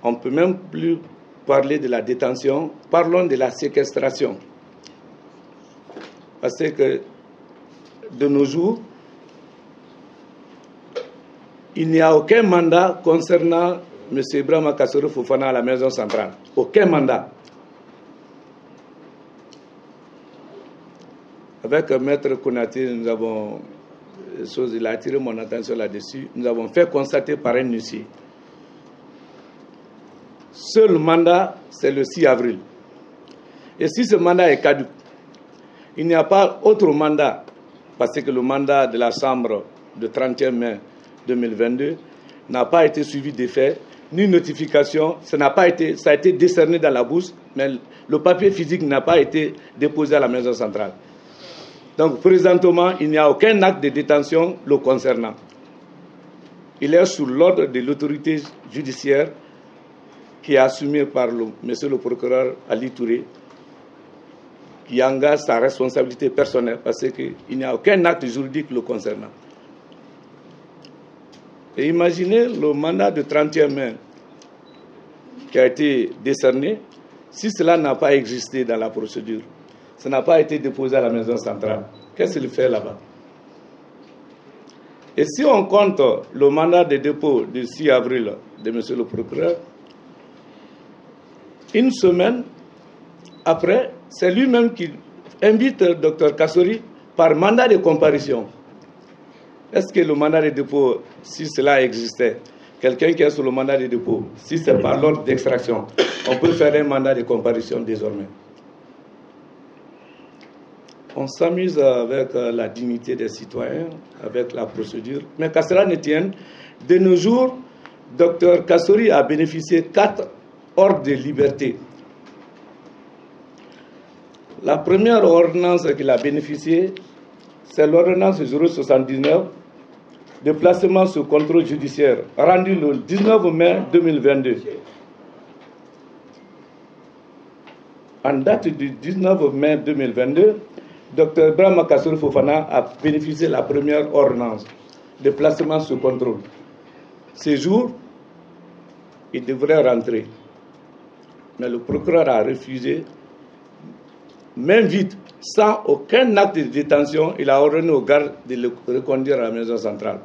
On ne peut même plus parler de la détention. Parlons de la séquestration. Parce que de nos jours, il n'y a aucun mandat concernant M. Ibrahima Kassori Fofana à la maison centrale. Aucun mandat. Avec Maître Konaté, nous avons, il a attiré mon attention là-dessus, nous avons fait constater par un huissier. Seul mandat, c'est le 6 avril. Et si ce mandat est caduc, il n'y a pas autre mandat, parce que le mandat de la Chambre de 31 mai 2022 n'a pas été suivi d'effet, ni notification, ça a été décerné dans la bourse, mais le papier physique n'a pas été déposé à la maison centrale. Donc, présentement, il n'y a aucun acte de détention le concernant. Il est sous l'ordre de l'autorité judiciaire qui est assumée par monsieur le procureur Ali Touré, qui engage sa responsabilité personnelle parce qu'il n'y a aucun acte juridique le concernant. Et imaginez le mandat de 31 mai qui a été décerné, si cela n'a pas existé dans la procédure. Ça n'a pas été déposé à la maison centrale. Qu'est-ce qu'il fait là-bas? Et si on compte le mandat de dépôt du 6 avril de M. le procureur, une semaine après, c'est lui-même qui invite le Dr Kassori par mandat de comparution. Est-ce que le mandat de dépôt, si cela existait, quelqu'un qui est sur le mandat de dépôt, si c'est par l'ordre d'extraction, on peut faire un mandat de comparution désormais? On s'amuse avec la dignité des citoyens, avec la procédure. Mais qu'à cela ne tienne, de nos jours, Dr Kassori a bénéficié 4 ordres de liberté. La première ordonnance qu'il a bénéficiée, c'est l'ordonnance 079 de placement sous contrôle judiciaire, rendue le 19 mai 2022. En date du 19 mai 2022, Dr Ibrahima Kassori Fofana a bénéficié de la première ordonnance de placement sous contrôle. Ce jour, il devrait rentrer. Mais le procureur a refusé, même vite, sans aucun acte de détention, il a ordonné aux gardes de le reconduire à la maison centrale.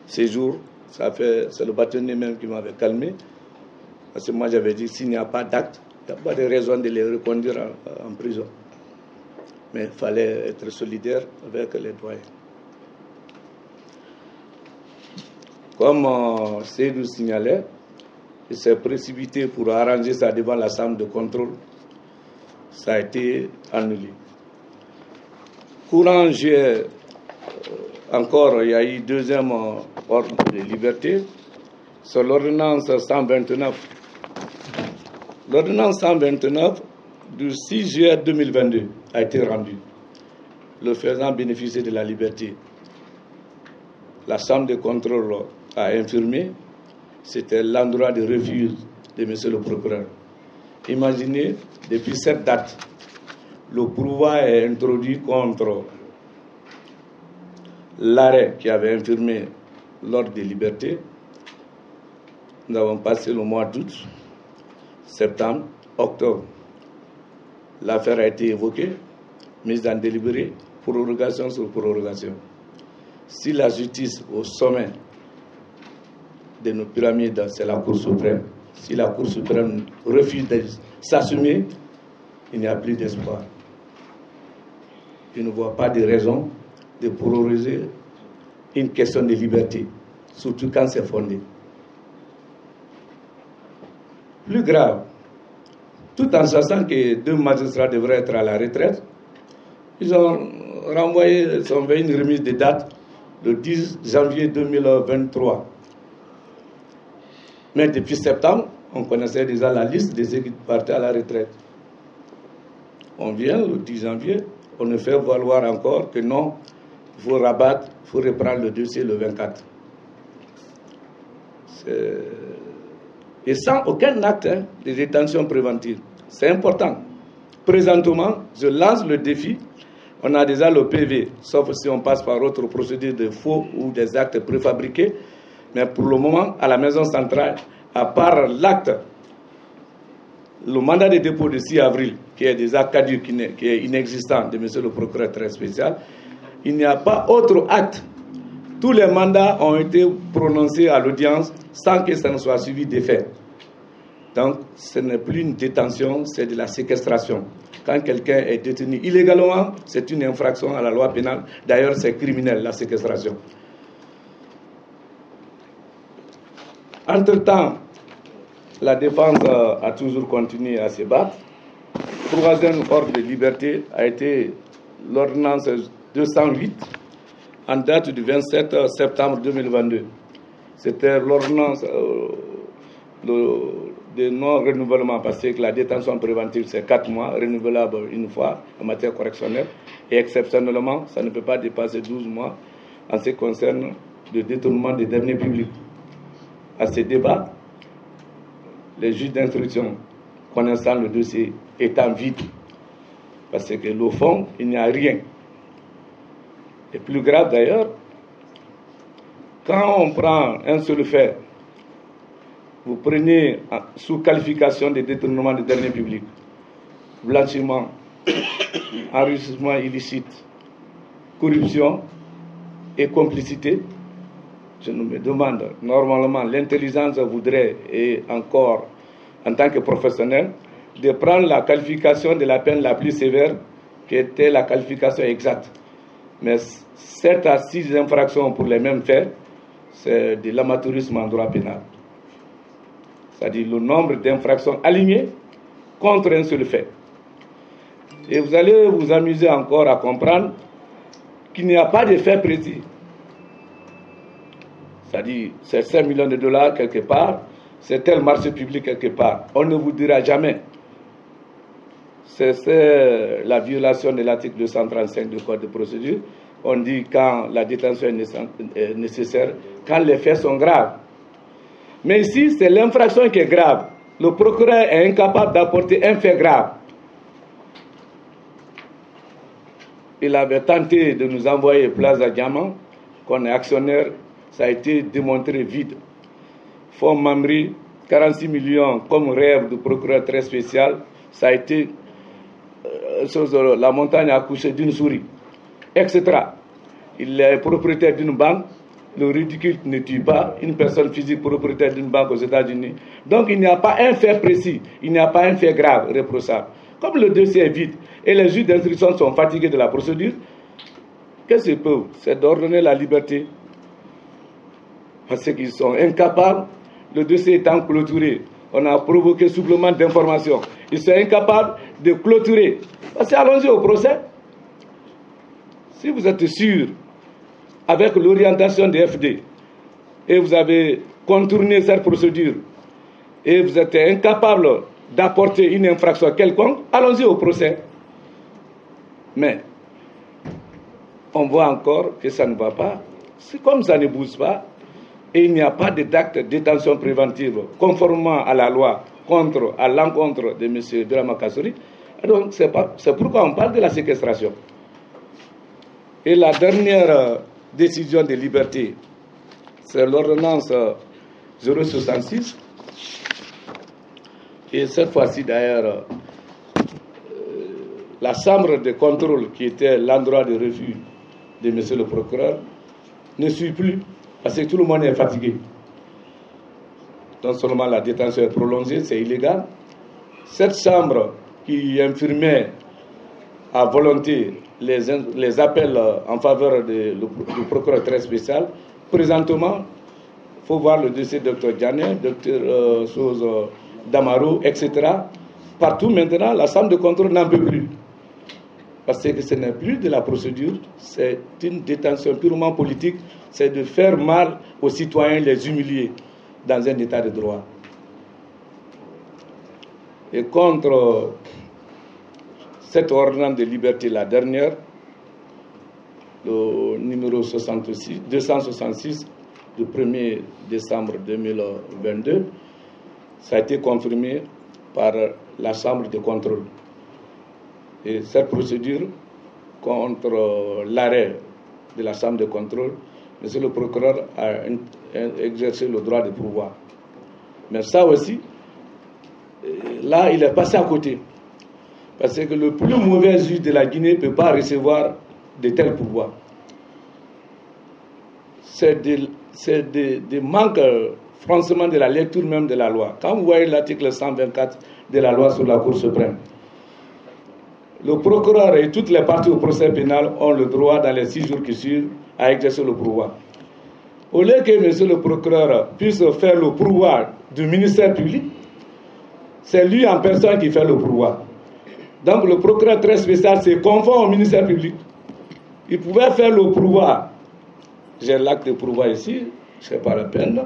Ce jour, c'est le bâtonnier même qui m'avait calmé. Parce que moi j'avais dit, s'il n'y a pas d'acte, il n'y a pas de raison de les reconduire en prison. Mais il fallait être solidaire avec les doyens. Comme Seydou signalait, il s'est précipité pour arranger ça devant la chambre de contrôle. Ça a été annulé. Courant juillet, encore, il y a eu deuxième ordre de liberté sur l'ordonnance 129. L'ordonnance 129 du 6 juillet 2022 a été rendue, le faisant bénéficier de la liberté. La chambre de contrôle a infirmé, c'était l'endroit de refuge de M. le procureur. Imaginez, depuis cette date, le pouvoir est introduit contre l'arrêt qui avait infirmé l'ordre de liberté. Nous avons passé le mois d'août, septembre, octobre. L'affaire a été évoquée, mise en délibéré, prorogation sur prorogation. Si la justice au sommet de nos pyramides, c'est la Cour suprême, si la Cour suprême refuse de s'assumer, il n'y a plus d'espoir. Je ne vois pas de raison de proroger une question de liberté, surtout quand c'est fondé. Plus grave, tout en sachant que 2 magistrats devraient être à la retraite, ils ont envoyé une remise de date le 10 janvier 2023. Mais depuis septembre, on connaissait déjà la liste des ceux qui partaient à la retraite. On vient le 10 janvier, on nous fait valoir encore que non, il faut rabattre, il faut reprendre le dossier le 24. Et sans aucun acte de détention préventive. C'est important. Présentement, je lance le défi. On a déjà le PV, sauf si on passe par autre procédure de faux ou des actes préfabriqués. Mais pour le moment, à la maison centrale, à part l'acte le mandat de dépôt de 6 avril, qui est déjà caduc, qui est inexistant, de M. le procureur très spécial, il n'y a pas autre acte. Tous les mandats ont été prononcés à l'audience sans que ça ne soit suivi d'effet. Donc, ce n'est plus une détention, c'est de la séquestration. Quand quelqu'un est détenu illégalement, c'est une infraction à la loi pénale. D'ailleurs, c'est criminel, la séquestration. Entre-temps, la défense a toujours continué à se battre. Troisième ordre de liberté a été l'ordonnance 208 en date du 27 septembre 2022. C'était l'ordonnance de non-renouvellement, parce que la détention préventive, c'est 4 mois, renouvelable une fois en matière correctionnelle, et exceptionnellement, ça ne peut pas dépasser 12 mois en ce qui concerne le détournement des deniers publics. À ce débat, les juges d'instruction, connaissant le dossier, étant vide, parce que au fond, il n'y a rien. Et plus grave d'ailleurs, quand on prend un seul fait, vous prenez sous qualification de détournement des deniers publics, blanchiment, enrichissement illicite, corruption et complicité, je me demande, normalement, l'intelligence voudrait, et encore en tant que professionnel, de prendre la qualification de la peine la plus sévère, qui était la qualification exacte. Mais 7 à 6 infractions pour les mêmes faits, c'est de l'amateurisme en droit pénal. C'est-à-dire le nombre d'infractions alignées contre un seul fait. Et vous allez vous amuser encore à comprendre qu'il n'y a pas de fait précis. C'est-à-dire, c'est 5 millions de dollars quelque part, c'est tel marché public quelque part. On ne vous dira jamais. C'est la violation de l'article 235 du Code de procédure. On dit quand la détention est nécessaire, quand les faits sont graves. Mais ici, c'est l'infraction qui est grave. Le procureur est incapable d'apporter un fait grave. Il avait tenté de nous envoyer Plaza Diamant, qu'on est actionnaire, ça a été démontré vide. Fonds Mamri, 46 millions comme rêve du procureur très spécial, ça a été la montagne a accouché d'une souris, etc. Il est propriétaire d'une banque. Le ridicule ne tue pas une personne physique propriétaire d'une banque aux États-Unis. Donc il n'y a pas un fait précis, il n'y a pas un fait grave, reprochable. Comme le dossier est vide et les juges d'instruction sont fatigués de la procédure, qu'est-ce qu'ils peuvent? C'est d'ordonner la liberté. Parce qu'ils sont incapables, le dossier étant clôturé, on a provoqué supplément d'informations. Ils sont incapables de clôturer. Parce que allons-y au procès. Si vous êtes sûr, avec l'orientation des FD, et vous avez contourné cette procédure, et vous êtes incapable d'apporter une infraction quelconque, allons-y au procès. Mais, on voit encore que ça ne va pas. C'est comme ça ne bouge pas, et il n'y a pas d'acte de détention préventive conformément à la loi à l'encontre de M. Dramane Kassory. Donc, c'est pourquoi on parle de la séquestration. Et la dernière décision de liberté, c'est l'ordonnance 066. Et cette fois-ci, d'ailleurs, la chambre de contrôle, qui était l'endroit de refus de M. le procureur, ne suit plus, parce que tout le monde est fatigué. Non seulement la détention est prolongée, c'est illégal. Cette chambre qui infirmait à volonté les appels en faveur du procureur très spécial, présentement, il faut voir le dossier de Dr Diané, Dr Damaro, etc. Partout maintenant, la chambre de contrôle n'en peut plus. Parce que ce n'est plus de la procédure, c'est une détention purement politique, c'est de faire mal aux citoyens, les humilier dans un état de droit. Et contre cette ordonnance de liberté, la dernière, le numéro 266 du 1er décembre 2022, ça a été confirmé par la Chambre de contrôle. Et cette procédure contre l'arrêt de la Chambre de contrôle, M. le procureur a exercé le droit de pourvoi. Mais ça aussi, là, il est passé à côté. Parce que le plus mauvais juge de la Guinée ne peut pas recevoir de tels pouvoirs. C'est des manques, franchement, de la lecture même de la loi. Quand vous voyez l'article 124 de la loi sur la Cour suprême, le procureur et toutes les parties au procès pénal ont le droit, dans les 6 jours qui suivent, à exercer le pouvoir. Au lieu que monsieur le procureur puisse faire le pouvoir du ministère public, c'est lui en personne qui fait le pouvoir. Donc le procureur très spécial se confond au ministère public. Il pouvait faire le pouvoir. J'ai l'acte de pouvoir ici, ce n'est pas la peine.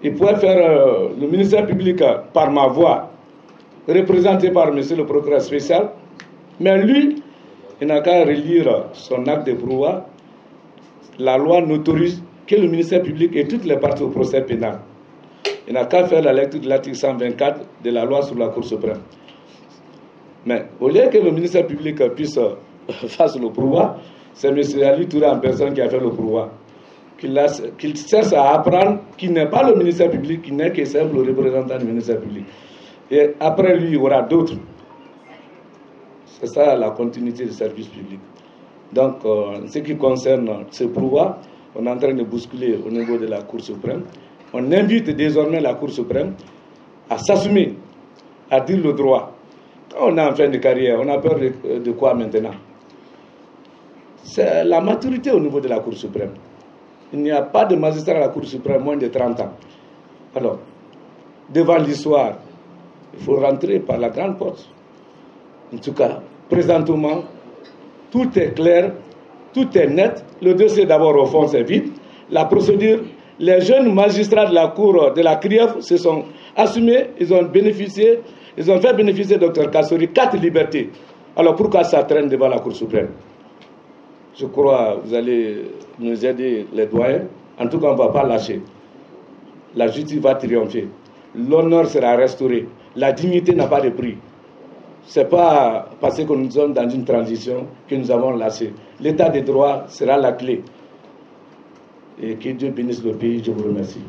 Il pouvait faire le ministère public par ma voix, représenté par monsieur le procureur spécial. Mais lui, il n'a qu'à relire son acte de pouvoir. La loi n'autorise que le ministère public et toutes les parties au procès pénal. Il n'a qu'à faire la lecture de l'article 124 de la loi sur la Cour suprême. Mais au lieu que le ministère public puisse faire le pouvoir, c'est M. Ali Touré en personne qui a fait le pouvoir. Qu'il cherche à apprendre qu'il n'est pas le ministère public, qu'il n'est que simple représentant du ministère public. Et après lui, il y aura d'autres. C'est ça la continuité du service public. Donc, en ce qui concerne ce pouvoir, on est en train de bousculer au niveau de la Cour suprême. On invite désormais la Cour suprême à s'assumer, à dire le droit. Quand on est en fin de carrière, on a peur de quoi maintenant? C'est la maturité au niveau de la Cour suprême. Il n'y a pas de magistrat à la Cour suprême moins de 30 ans. Alors, devant l'histoire, il faut rentrer par la grande porte. En tout cas, présentement, tout est clair, tout est net. Le dossier d'abord au fond c'est vide. La procédure, les jeunes magistrats de la Cour de la CRIEF se sont assumés, ils ont fait bénéficier Dr Kassori 4 libertés. Alors pourquoi ça traîne devant la Cour suprême? Je crois que vous allez nous aider, les doyens. En tout cas, on ne va pas lâcher. La justice va triompher. L'honneur sera restauré. La dignité n'a pas de prix. Ce n'est pas parce que nous sommes dans une transition que nous avons lâché. L'état de droit sera la clé. Et que Dieu bénisse le pays. Je vous remercie.